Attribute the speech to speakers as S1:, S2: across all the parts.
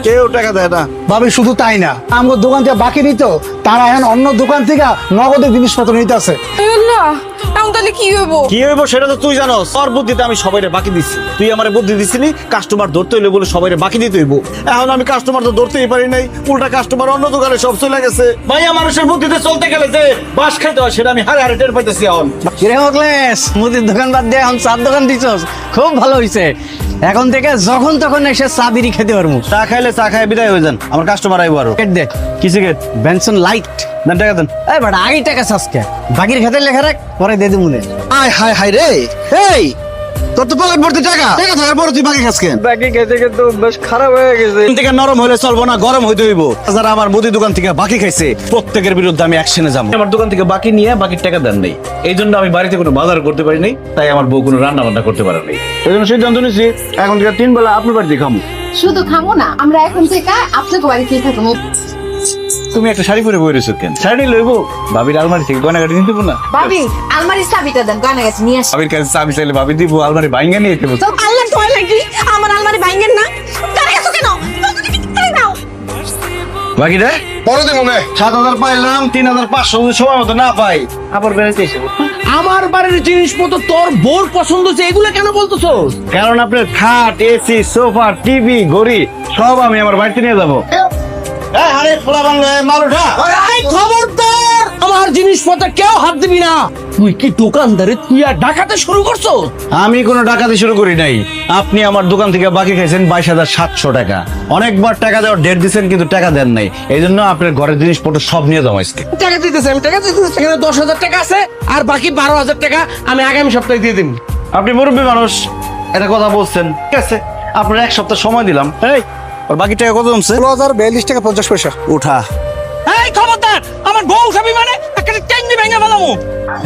S1: কেউ টাকা দেয় না।
S2: ভাবি শুধু তাই না, আমার দোকান থেকে বাকি নিত, তারা এখন অন্য দোকান থেকে নগদের জিনিসপত্র নিতে আছে।
S3: এখন তাহলে কি হইব?
S1: কি হইব সেটা তো তুই জানোস। তোর বুদ্ধিতে আমি সবাইরে বাকি দিছি, তুই আমারে বুদ্ধি দিছিলি কাস্টমার ধরতে হইলে বলে সবাইরে বাকি দিতে হইব। এখন আমি কাস্টমার তো ধরতেই পারি নাই, উল্টা কাস্টমার অন্য দোকানে সব চলে গেছে। ভাইয়া মানুষের বুদ্ধিতে চলতে গেলে যে বাস খাইতে হয় সেটা আমি হারে হারে টের পাইতেছি এখন।
S4: কিরে মকলেশ, মুদির দোকান বাদ দিয়ে এখন চার দোকান দিছস, খুব ভালো হইছে। এখন থেকে যখন তখন এসে চা বিড়ি খেতে পারবো।
S1: চা খাইলে চা খাই বিদায় হয়ে যান, আমার কাস্টমার আইবো আরো।
S4: কেট দে,
S1: কিসে গেট?
S4: Benson light.
S1: দেন টাকা দেন।
S4: এই বেটা আগে টাকা চাসকে, বাকির খাতে লেখা রাখ, পরে দিয়ে দিমুনে।
S1: আয় হায় হায় রে, এই তোর তো পকেট ভর্তি টাকা, টাকা থাকার পর তুই বাকি খাস কেন?
S4: বাকি খেতে কিন্তু বেশ খারাপ হয়ে গেছে।
S1: এখান থেকে নরম হলে চলবো না, গরম হইতে হইব। যারা আমার মুদি দোকান থেকে বাকি খাইছে প্রত্যেকের বিরুদ্ধে আমি অ্যাকশনে যাবো। আমার দোকান থেকে বাকি নিয়ে বাকির টাকা দেন নাই, এই জন্য আমি বাড়িতে কোনো বাজার করতে পারি নাই, তাই আমার বউ কোনো রান্না বান্না করতে পারে নাই। এই জন্য সিদ্ধান্ত নিয়েছি এখন থেকে 3 বেলা আপনার বাড়িতে খাবো।
S3: শুধু খাবো না, আমরা এখন থেকে আপনাকে বাড়িতেই থাকবো।
S1: তুমি একটা শাড়ি পরে বই রয়েছো কেন? শাড়ি লইবো, ভাবির আলমারি থেকে গয়নাগাটি নিতে না।
S3: ভাবি আলমারির চাবিটা দেন, গয়না গেছে নিয়ে আসি।
S1: ভাবির কাছে চাবি চাইলে ভাবি দিব, আলমারি ভাঙা নিয়ে যেতে বলছো।
S3: তো আল্লাহ তোর লাগি আমার আলমারি ভাঙেন না, দাঁড়িয়ে আছো কেন? দাও
S1: বাকি রে পরে দেবো না। 7,000 পাইলাম, 3,500 যদি সময় মতো না পাই আবার বেড়াইতে এসে
S5: আমার বাড়ির জিনিসপত্র তোর বোর পছন্দ হচ্ছে, এগুলো কেন বলতেছো?
S1: কারণ আপনার খাট, এসি, সোফা, টিভি, ঘড়ি সব আমি আমার বাড়িতে নিয়ে যাবো।
S5: খবরদার, আমার জিনিসপত্র কেউ হাত দিবি না। তুই কি দোকানদারে তুই আর ডাকাতে শুরু করছো?
S1: আমি কোনো ডাকাতি শুরু করি নাই। আপনি আমার দোকান থেকে বাকি খাইছেন 22,700 টাকা। অনেকবার টাকা দেওয়ার ডেট দিচ্ছেন কিন্তু টাকা দেন নাই, এই জন্য আপনার ঘরের জিনিসপত্র সব নিয়ে যাবো আজকে।
S5: টাকা দিতেছে, আমি টাকা দিতেছি। এখানে 10,000 টাকা আছে আর বাকি 12,000 টাকা আমি আগামী সপ্তাহে দিয়ে দিন।
S1: আপনি মুরব্বী মানুষ, একটা কথা বলছেন, ঠিক আছে আপনার 1 সপ্তাহ সময় দিলাম। এই আর বাকি টাকা কত জমছে?
S2: 16,042 টাকা 50 পয়সা।
S1: উঠা।
S5: এই খবরদার, আমার বউ খাবি মানে একটা টেঙ্গি ভেঙে ফেলামু।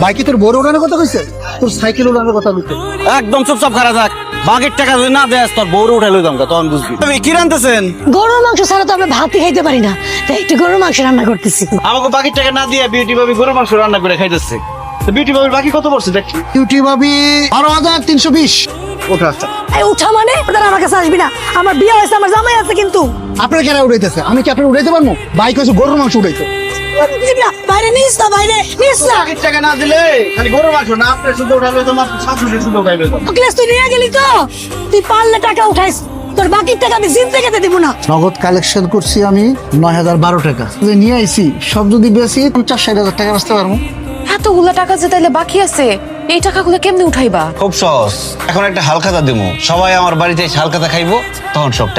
S2: ভাই কি তোর বড় উড়ানোর কথা কইছে? তোর সাইকেল উড়ানোর কথা কইছে?
S1: একদম চুপচাপ খারাপ থাক, বাকির টাকা যদি না দেয় তোর বউরে উঠে লইতাম, তখন বুঝবি। তুমি কি রান্তেছেন?
S6: গরুর মাংস ছাড়া তো আমরা ভাতই খাইতে পারি না, তাই একটু গরুর মাংস রান্না করতেছি।
S1: আমাকে বাকির টাকা না দিয়ে বিউটি ভাবি গরুর মাংস রান্না করে খাইতেছে। বিউটি ভাবির বাকি কত পড়ছে দেখছি?
S2: কিউটি ভাবি 12,320। ওঠা।
S6: এই উঠা মানে তোরা আমার কাছে আসবি না, আমার বিয়ে হয়েছে, আমার জামাই আছে। কিন্তু
S2: আপনার কেন উড়াইতেছে? আমি কি আপনার উড়াইতে পারবো? ভাই কইছে গরুর মাংস উড়াইতে।
S6: বাইরে নিস না, বাইরে নিস না।
S1: বাকির টাকা না দিলে খালি গরুর মাংস না, আপনি শুধু উঠালে তোমার শাশুড়ি শুধু খাইবে।
S6: অখিলেশ তুই নিয়ে গেলি তো, তুই পারলে টাকা উঠাইস, তোর বাকির টাকা আমি জিন্দে দিব না।
S2: নগদ কালেকশন করছি আমি 9,012 টাকা। যদি নিয়ে আইছি সব যদি বেশি 50-60 টাকা বাঁচতে পারবো।
S3: এতগুলা টাকা যে তাইলে বাকি আছে, এই টাকাগুলো কেমনে উঠাইবা?
S1: খুব সহজ, এখন একটা হালখাতা দিমু, সবাই আমার বাড়িতে এসে হালখাতা খাইবো, তখন সব